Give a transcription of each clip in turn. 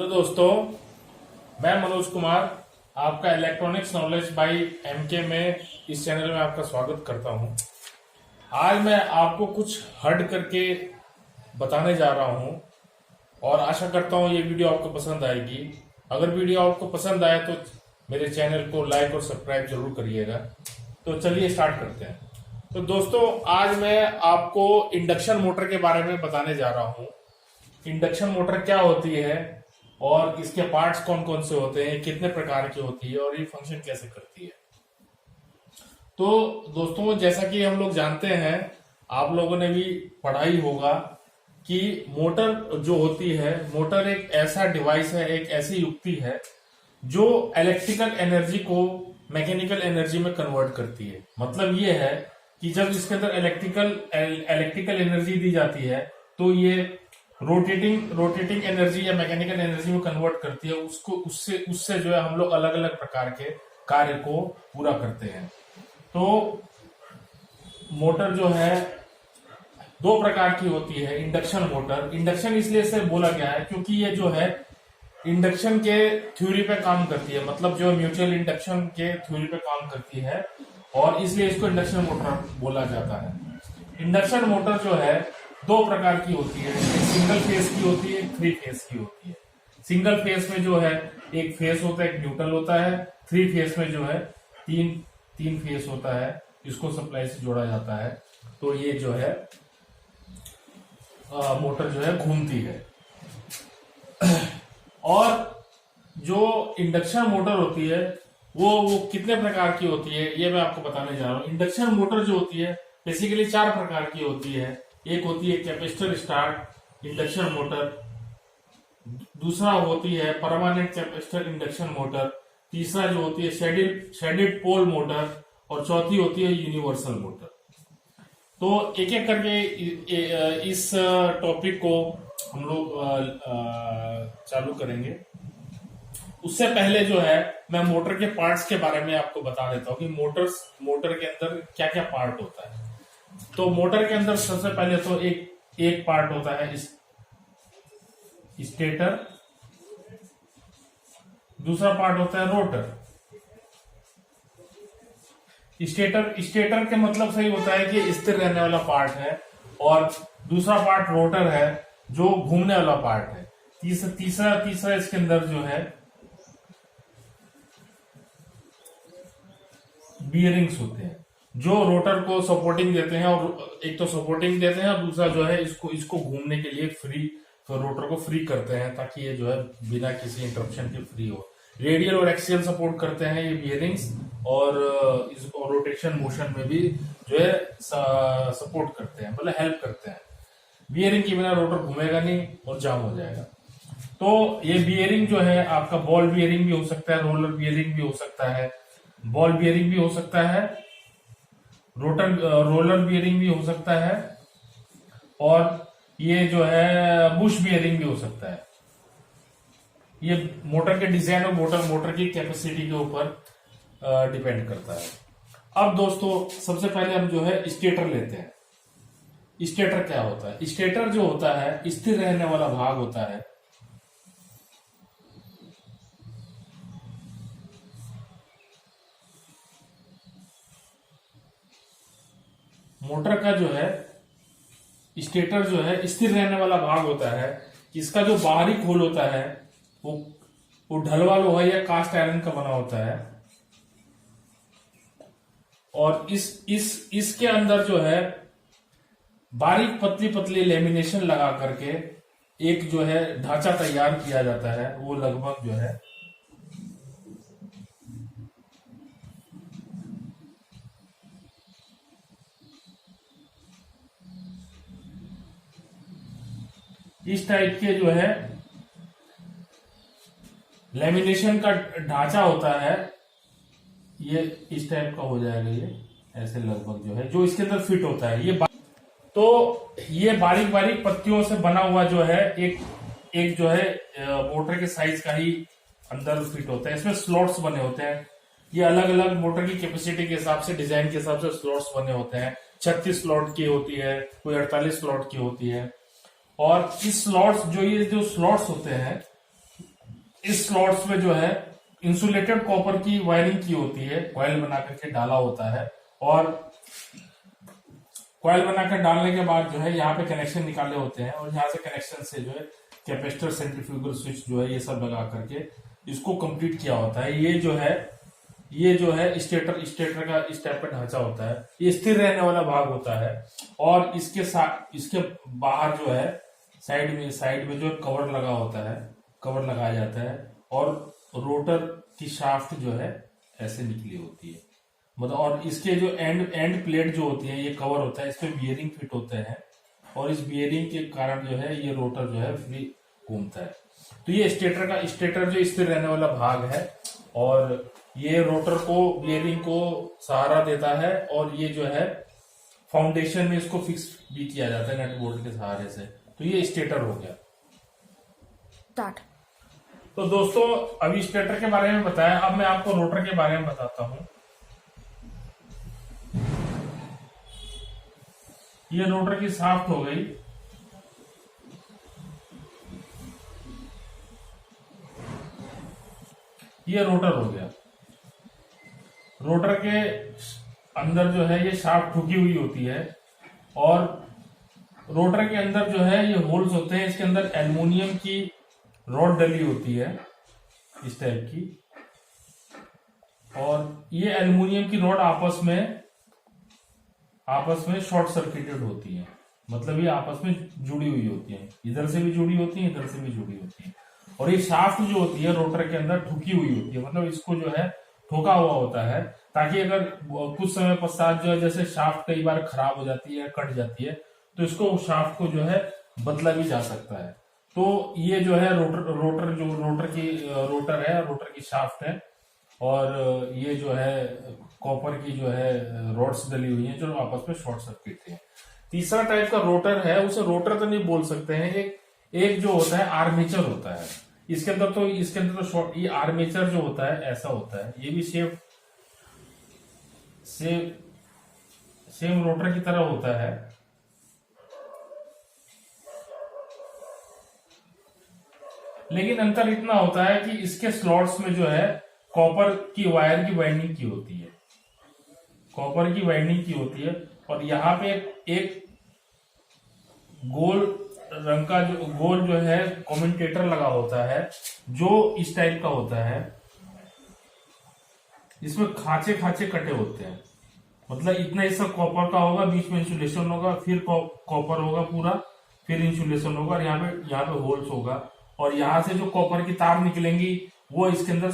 Hello दोस्तों, मैं मनोज कुमार आपका इलेक्ट्रॉनिक्स नॉलेज बाय एमके में इस चैनल में आपका स्वागत करता हूं। आज मैं आपको कुछ हट करके बताने जा रहा हूं और आशा करता हूं ये वीडियो आपको पसंद आएगी। अगर वीडियो आपको पसंद आए तो मेरे चैनल को लाइक और सब्सक्राइब जरूर करिएगा। तो चलिए स्टार्ट करते हैं। तो दोस्तों, आज मैं आपको इंडक्शन मोटर के बारे में बताने जा रहा हूं। इंडक्शन मोटर क्या होती है और इसके पार्ट्स कौन कौन से होते हैं, कितने प्रकार की होती है और ये फंक्शन कैसे करती है। तो दोस्तों, जैसा कि हम लोग जानते हैं, आप लोगों ने भी पढ़ा ही होगा कि मोटर जो होती है, मोटर एक ऐसा डिवाइस है, एक ऐसी युक्ति है जो इलेक्ट्रिकल एनर्जी को मैकेनिकल एनर्जी में कन्वर्ट करती है। मतलब ये है कि जब इसके अंदर इलेक्ट्रिकल एनर्जी दी जाती है तो ये रोटेटिंग एनर्जी या मैकेनिकल एनर्जी में कन्वर्ट करती है। उसको उससे जो है हम लोग अलग अलग प्रकार के कार्य को पूरा करते हैं। तो मोटर जो है दो प्रकार की होती है। इंडक्शन मोटर, इंडक्शन इसलिए से बोला गया है क्योंकि ये जो है इंडक्शन के थ्योरी पे काम करती है। मतलब जो म्यूचुअल इंडक्शन के थ्योरी पे काम करती है और इसलिए इसको इंडक्शन मोटर बोला जाता है। इंडक्शन मोटर जो है दो प्रकार की होती है, एक सिंगल फेस की होती है, एक थ्री फेस की होती है। सिंगल फेस में जो है एक फेस होता है, एक न्यूट्रल होता है। थ्री फेस में जो है तीन फेस होता है, इसको सप्लाई से जोड़ा जाता है। तो ये जो है मोटर जो है घूमती है। और जो इंडक्शन मोटर होती है वो कितने प्रकार की होती है ये मैं आपको बताने जा रहा हूं। इंडक्शन मोटर जो होती है बेसिकली चार प्रकार की होती है। एक होती है कैपेसिटर स्टार्ट इंडक्शन मोटर, दूसरा होती है परमानेंट कैपेसिटर इंडक्शन मोटर, तीसरा जो होती है शेडेड पोल मोटर और चौथी होती है यूनिवर्सल मोटर। तो एक एक करके इस टॉपिक को हम लोग चालू करेंगे। उससे पहले जो है मैं मोटर के पार्ट्स के बारे में आपको बता देता हूँ कि मोटर के अंदर क्या क्या पार्ट होता है। तो मोटर के अंदर सबसे पहले तो एक पार्ट होता है स्टेटर, दूसरा पार्ट होता है रोटर। स्टेटर के मतलब सही होता है कि स्थिर रहने वाला पार्ट है, और दूसरा पार्ट रोटर है जो घूमने वाला पार्ट है। तीसरा इसके अंदर जो है बियरिंग्स होते हैं जो रोटर को सपोर्टिंग देते हैं, और एक तो सपोर्टिंग देते हैं और दूसरा जो है इसको घूमने के लिए रोटर को फ्री करते हैं ताकि ये जो है बिना किसी इंटरप्शन के फ्री हो। रेडियल और एक्सियल सपोर्ट करते हैं ये बियरिंग्स, और इसको रोटेशन मोशन में भी जो है सपोर्ट करते हैं, मतलब हेल्प करते हैं। बियरिंग के बिना रोटर घूमेगा नहीं और जाम हो जाएगा। तो ये बियरिंग जो है आपका बॉल बियरिंग भी हो सकता है, रोलर बियरिंग भी हो सकता है, बॉल बियरिंग भी हो सकता है, रोलर बियरिंग भी हो सकता है, और ये जो है बुश बियरिंग भी हो सकता है। ये मोटर के डिजाइन और मोटर की कैपेसिटी के ऊपर डिपेंड करता है। अब दोस्तों, सबसे पहले हम जो है स्टेटर लेते हैं। स्टेटर क्या होता है? स्टेटर जो होता है स्थिर रहने वाला भाग होता है। मोटर का जो है स्टेटर जो है स्थिर रहने वाला भाग होता है। इसका जो बाहरी खोल होता है वो ढलवा लोहा या कास्ट आयरन का बना होता है, और इसके अंदर जो है बारीक पतली पतली लेमिनेशन लगा करके एक जो है ढांचा तैयार किया जाता है। वो लगभग जो है इस टाइप के जो है लेमिनेशन का ढांचा होता है। ये इस टाइप का हो जाएगा, ये ऐसे लगभग जो है जो इसके अंदर फिट होता है। तो ये बारीक बारीक पत्तियों से बना हुआ जो है एक जो है मोटर के साइज का ही अंदर फिट होता है। इसमें स्लॉट्स बने होते हैं। ये अलग अलग मोटर की कैपेसिटी के हिसाब से, डिजाइन के हिसाब से स्लॉट्स बने होते हैं। 36 स्लॉट की होती है, कोई 48 स्लॉट की होती है। और इस स्लॉट्स जो स्लॉट्स होते हैं इस स्लॉट्स में जो है इंसुलेटेड कॉपर की वायरिंग की होती है, कॉइल बना करके डाला होता है, और कॉइल बनाकर डालने के बाद जो है यहाँ पे कनेक्शन निकाले होते हैं, और यहाँ से कनेक्शन से जो है कैपेसिटर, सेंट्रीफ्यूगल स्विच जो है ये सब लगा करके इसको कंप्लीट किया होता है। ये जो है स्टेटर का इस टाइप का ढांचा होता है, ये स्थिर रहने वाला भाग होता है, और इसके साथ इसके बाहर जो है साइड में जो कवर लगा होता है, कवर लगाया जाता है, और रोटर की शाफ्ट जो है ऐसे निकली होती है, मतलब, और इसके जो एंड प्लेट जो होती है, ये कवर होता है, इस पे बियरिंग फिट होते हैं, और इस बियरिंग के कारण जो है ये रोटर जो है फ्री घूमता है। तो ये स्टेटर जो स्थिर रहने वाला भाग है, और ये रोटर को, बियरिंग को सहारा देता है, और ये जो है फाउंडेशन में इसको फिक्स भी किया जाता है नट बोल्ट के सहारे से। तो ये स्टेटर हो गया। तो दोस्तों अभी स्टेटर के बारे में बताया, अब मैं आपको रोटर के बारे में बताता हूं। ये रोटर की शाफ्ट हो गई, ये रोटर हो गया। रोटर के अंदर जो है ये शाफ्ट ठुकी हुई होती है, और रोटर के अंदर जो है ये होल्स होते हैं, इसके अंदर एल्युमिनियम की रॉड डली होती है इस टाइप की, और ये एल्युमिनियम की रॉड आपस में शॉर्ट सर्किटेड होती है, मतलब ये आपस में जुड़ी हुई होती है, इधर से भी जुड़ी होती है, इधर से भी जुड़ी होती है, और ये शाफ्ट जो होती है रोटर के अंदर ठुकी हुई होती है, मतलब इसको जो है ठोका हुआ होता है, ताकि अगर कुछ समय पश्चात जो है, जैसे शाफ्ट कई बार खराब हो जाती है, कट जाती है, तो इसको शाफ्ट को जो है बदला भी जा सकता है। तो ये जो है रोटर की शाफ्ट है, और ये जो है कॉपर की जो है रॉड्स डली हुई हैं जो आपस में शॉर्ट सर्किट है। तीसरा टाइप का रोटर है, उसे रोटर तो नहीं बोल सकते हैं, एक जो होता है आर्मेचर होता है। इसके अंदर तो शॉर्ट, ये आर्मेचर जो होता है ऐसा होता है, ये भी सेम रोटर की तरह होता है, लेकिन अंतर इतना होता है कि इसके स्लॉट्स में जो है कॉपर की वायर की वाइंडिंग की होती है, कॉपर की वाइंडिंग की होती है, और यहाँ पे एक गोल रंग का गोल जो है कम्यूटेटर लगा होता है, जो इस टाइप का होता है, इसमें खांचे कटे होते हैं, मतलब इतना हिस्सा कॉपर का होगा, बीच में इंसुलेशन होगा, फिर कॉपर होगा पूरा, फिर इंसुलेशन होगा, और यहाँ पे होल्स होगा, और यहाँ से जो कॉपर की तार निकलेंगी वो इसके अंदर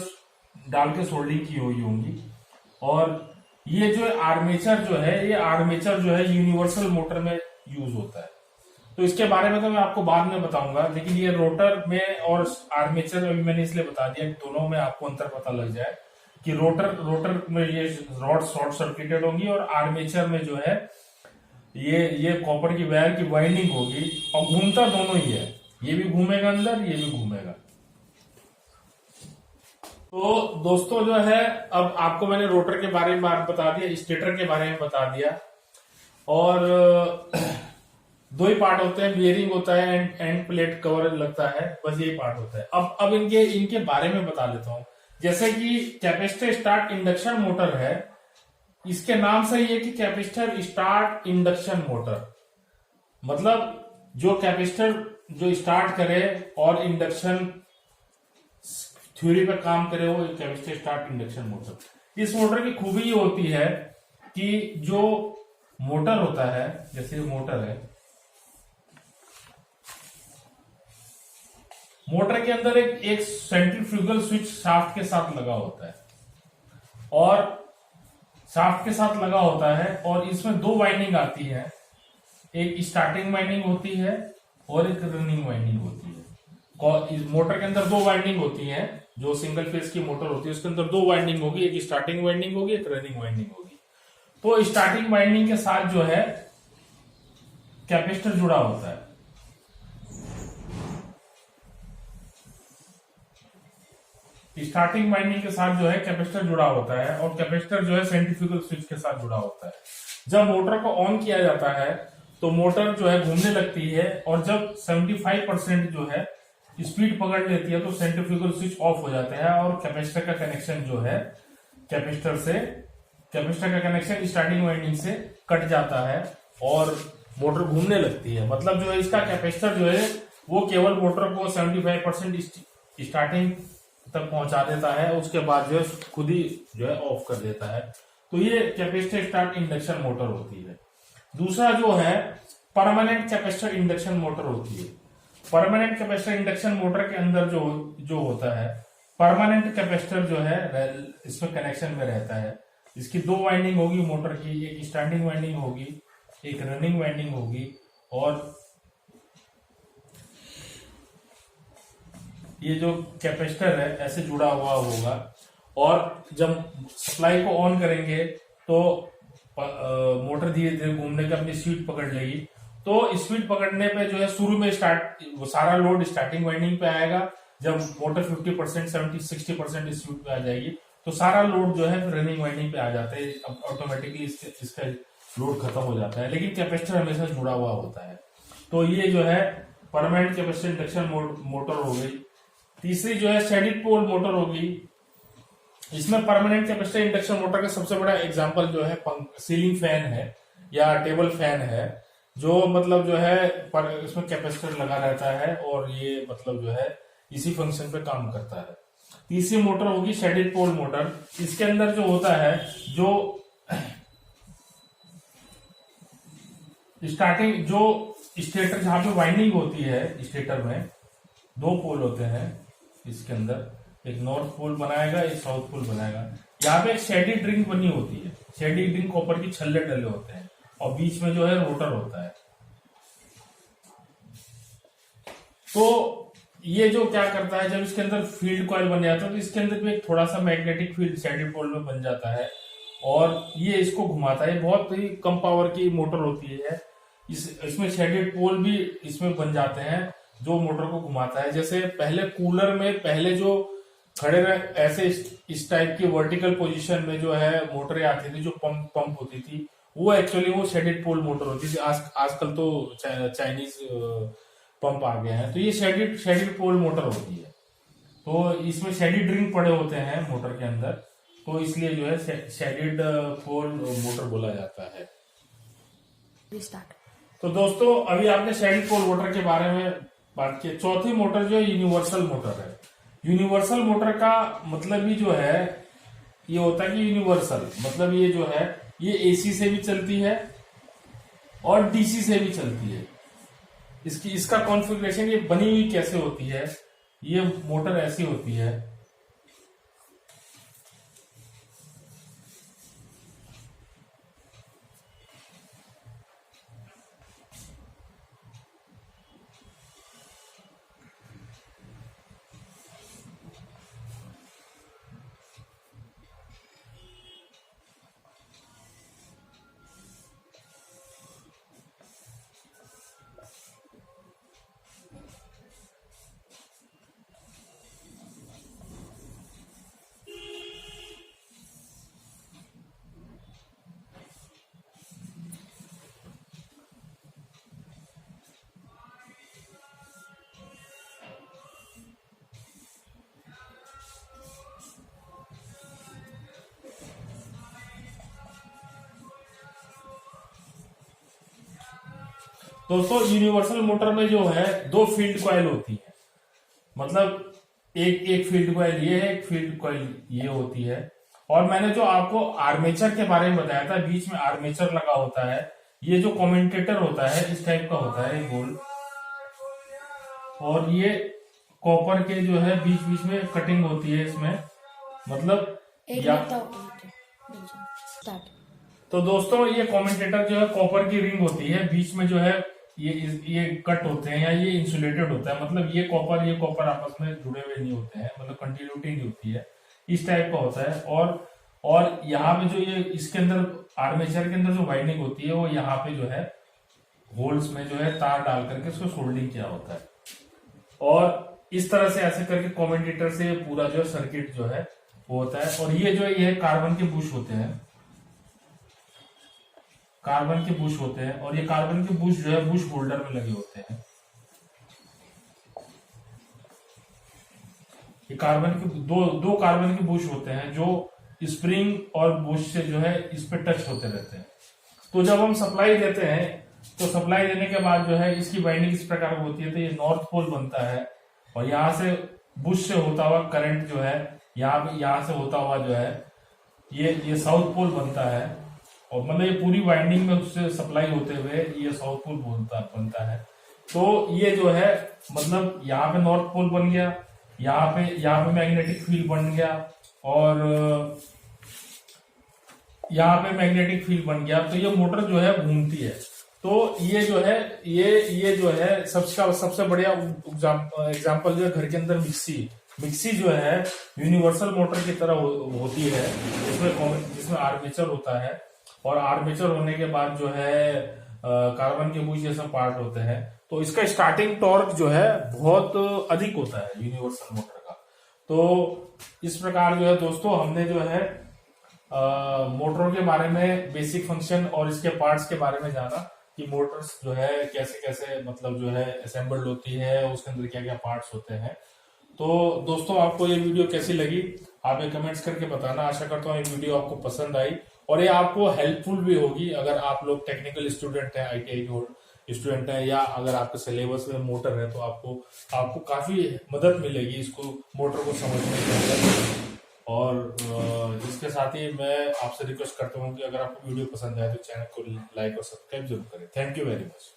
डाल के सोल्डिंग की हुई होंगी। और ये जो आर्मेचर जो है यूनिवर्सल मोटर में यूज होता है। तो इसके बारे में तो मैं आपको बाद में बताऊंगा, लेकिन ये रोटर में और आर्मेचर में मैंने इसलिए बता दिया कि दोनों में आपको अंतर पता लग जाए कि रोटर में ये रॉड शॉर्ट सर्किटेड होंगी, और आर्मेचर में जो है ये कॉपर की वायर की वाइंडिंग होगी, और घूमता दोनों ही है, ये भी घूमेगा अंदर, ये भी घूमेगा। तो दोस्तों जो है अब आपको मैंने रोटर के बारे में बता दिया, स्टेटर के बारे में बता दिया, और दो ही पार्ट होते हैं, बियरिंग होता है, एंड प्लेट कवर लगता है, बस यही पार्ट होता है। अब इनके बारे में बता देता हूं। जैसे कि कैपेसिटर स्टार्ट इंडक्शन मोटर है, इसके नाम से ही है कि कैपेसिटर स्टार्ट इंडक्शन मोटर, मतलब जो कैपेसिटर जो स्टार्ट करे और इंडक्शन थ्योरी पे काम करे वो कैपेसिटर स्टार्ट इंडक्शन मोटर। इस मोटर की खूबी ये होती है कि जो मोटर होता है, जैसे मोटर है, मोटर के अंदर एक सेंट्रीफ्यूगल स्विच शाफ्ट के साथ लगा होता है, और इसमें दो वाइंडिंग आती है, एक स्टार्टिंग वाइंडिंग होती है और एक रनिंग वाइंडिंग होती है। इस मोटर के अंदर दो वाइंडिंग होती है, जो सिंगल फेज की मोटर होती है उसके अंदर दो वाइंडिंग होगी, एक स्टार्टिंग वाइंडिंग होगी, एक रनिंग वाइंडिंग होगी। तो स्टार्टिंग वाइंडिंग के साथ जो है कैपेसिटर जुड़ा होता है, स्टार्टिंग वाइंडिंग के साथ जो है कैपेसिटर जुड़ा होता है, और कैपेसिटर जो है सेंट्रीफ्यूगल स्विच के साथ जुड़ा होता है। जब मोटर को ऑन किया जाता है तो मोटर जो है घूमने लगती है, और जब 75% जो है स्पीड पकड़ लेती है तो सेंट्रीफ्यूगल स्विच ऑफ हो जाता है और कैपेसिटर का कनेक्शन जो है कैपेसिटर का कनेक्शन स्टार्टिंग वाइंडिंग से कट जाता है और मोटर घूमने लगती है। मतलब जो है इसका कैपेसिटर जो है वो केवल मोटर को 75% स्टार्टिंग तक पहुंचा देता है, उसके बाद जो है खुद ही जो है ऑफ कर देता है। तो ये कैपेसिटर स्टार्ट इंडक्शन मोटर होती है। दूसरा जो है परमानेंट कैपेसिटर इंडक्शन मोटर होती है। परमानेंट कैपेसिटर इंडक्शन मोटर के अंदर जो होता है, परमानेंट कैपेसिटर जो है इसमें कनेक्शन में रहता है। इसकी दो वाइंडिंग होगी मोटर की, एक स्टार्टिंग वाइंडिंग होगी, एक रनिंग वाइंडिंग होगी, और ये जो कैपेसिटर है ऐसे जुड़ा हुआ होगा। और जब सप्लाई को ऑन करेंगे तो मोटर धीरे धीरे घूमने का अपनी स्पीड पकड़ लेगी। तो स्पीड पकड़ने पे जो है शुरू में सारा लोड स्टार्टिंग वाइंडिंग पे आएगा। जब मोटर 50%, 60% स्पीड पे आ जाएगी तो सारा लोड जो है रनिंग वाइंडिंग पे आ जाता है, ऑटोमेटिकली इसका लोड खत्म हो जाता है। लेकिन कैपेसिटर हमेशा जुड़ा हुआ होता है। तो ये जो है परमानेंट कैपेसिटर इंडक्शन मोटर हो गई। तीसरी जो है स्टेडी पोल मोटर होगी। इसमें परमानेंट कैपेसिटर इंडक्शन मोटर का सबसे बड़ा एग्जांपल जो है सीलिंग फैन है या टेबल फैन है, जो मतलब जो है इसमें कैपेसिटर लगा रहता है और ये मतलब जो है इसी फंक्शन पे काम करता है। तीसरी मोटर होगी शेडेड पोल मोटर। इसके अंदर जो होता है, जो स्टार्टिंग जो स्टेटर जहां पे वाइंडिंग होती है, स्टेटर में दो पोल होते हैं। इसके अंदर एक नॉर्थ पोल बनाएगा, एक साउथ पोल बनाएगा। यहाँ पे एक शेडेड रिंग बनी होती है। शेडेड रिंग कॉपर की छल्ले डले होते हैं और बीच में जो है रोटर होता है। तो ये जो क्या करता है, जब इसके अंदर फील्ड कॉइल बन जाता है तो इसके अंदर भी एक थोड़ा सा मैग्नेटिक फील्ड शेडेड पोल में बन जाता है और ये इसको घुमाता है। बहुत ही कम पावर की मोटर होती है। इसमें शेडेड पोल भी इसमें बन जाते हैं जो मोटर को घुमाता है। जैसे पहले कूलर में पहले जो खड़े रहे ऐसे इस टाइप की वर्टिकल पोजीशन में जो है मोटरें आती थी, जो पंप होती थी, वो एक्चुअली वो शेडेड पोल मोटर होती थी। आजकल तो चाइनीज पंप आ गए हैं। तो ये शेडेड पोल मोटर होती है। तो इसमें शेडेड रिंग पड़े होते हैं मोटर के अंदर, तो इसलिए जो है शेडेड पोल मोटर बोला जाता है। तो दोस्तों अभी आपने शेडेड पोल मोटर के बारे में बात की। चौथी मोटर जो यूनिवर्सल मोटर है। यूनिवर्सल मोटर का मतलब भी जो है ये होता है कि यूनिवर्सल मतलब ये जो है ये एसी से भी चलती है और डीसी से भी चलती है। इसका कॉन्फ़िगरेशन ये बनी हुई कैसे होती है, ये मोटर ऐसी होती है। दोस्तों यूनिवर्सल मोटर में जो है दो फील्ड कॉइल होती है। मतलब एक फील्ड कॉइल ये है, एक फील्ड कॉइल ये होती है। और मैंने जो आपको आर्मेचर के बारे में बताया था, बीच में आर्मेचर लगा होता है। ये जो कमेंटेटर होता है इस टाइप का होता है गोल, और ये कॉपर के जो है बीच बीच में कटिंग होती है इसमें। मतलब तो दोस्तों ये कमेंटेटर जो है कॉपर की रिंग होती है, बीच में जो है ये कट होते हैं या ये इंसुलेटेड होता है। मतलब ये कॉपर आपस में जुड़े हुए नहीं होते हैं, मतलब कंटिन्यूटी नहीं होती है, इस टाइप का होता है। और यहाँ पे जो ये इसके अंदर आर्मेचर के अंदर जो वाइंडिंग होती है वो यहाँ पे जो है होल्स में जो है तार डाल करके उसको सोल्डिंग किया होता है। और इस तरह से ऐसे करके कमेंटेटर से पूरा जो सर्किट जो है वो होता है। और ये जो है ये कार्बन के बुश होते हैं, कार्बन के बुश होते हैं। और ये कार्बन के बुश जो है बुश होल्डर में लगे होते हैं। ये कार्बन के दो कार्बन के बुश होते हैं जो स्प्रिंग और बुश से जो है इस पे टच होते रहते हैं। तो जब हम सप्लाई देते हैं तो सप्लाई देने के बाद जो है इसकी बाइंडिंग इस प्रकार होती है, तो ये नॉर्थ पोल बनता है और यहाँ से बुश से होता हुआ करंट जो है यहाँ से होता हुआ जो है ये साउथ पोल बनता है। और मतलब ये पूरी वाइंडिंग में उससे सप्लाई होते हुए ये साउथ पोल बनता है। तो ये जो है मतलब यहाँ पे नॉर्थ पोल बन गया, यहाँ पे मैग्नेटिक फील्ड बन गया और यहाँ पे मैग्नेटिक फील्ड बन गया। तो ये मोटर जो है घूमती है। तो ये जो है ये जो है सबसे बढ़िया एग्जांपल जो है घर के अंदर मिक्सी जो है यूनिवर्सल मोटर की तरह होती है, जिसमें आर्मेचर होता है और आर्मेचर होने के बाद जो है कार्बन के बुश जैसा पार्ट होते हैं। तो इसका स्टार्टिंग टॉर्क जो है बहुत अधिक होता है यूनिवर्सल मोटर का। तो इस प्रकार जो है दोस्तों हमने जो है मोटरों के बारे में बेसिक फंक्शन और इसके पार्ट्स के बारे में जाना कि मोटर्स जो है कैसे कैसे मतलब जो है असेंबल्ड होती है, उसके अंदर क्या क्या पार्ट्स होते हैं। तो दोस्तों आपको ये वीडियो कैसी लगी आप ये कमेंट्स करके बताना। आशा करता हूँ ये वीडियो आपको पसंद आई और ये आपको हेल्पफुल भी होगी अगर आप लोग टेक्निकल स्टूडेंट हैं, ITI के स्टूडेंट हैं, या अगर आपके सिलेबस में मोटर है तो आपको काफी मदद मिलेगी इसको मोटर को समझने के अंदर। और इसके साथ ही मैं आपसे रिक्वेस्ट करता हूँ कि अगर आपको वीडियो पसंद आए तो चैनल को लाइक और सब्सक्राइब जरूर करें। Thank you very much.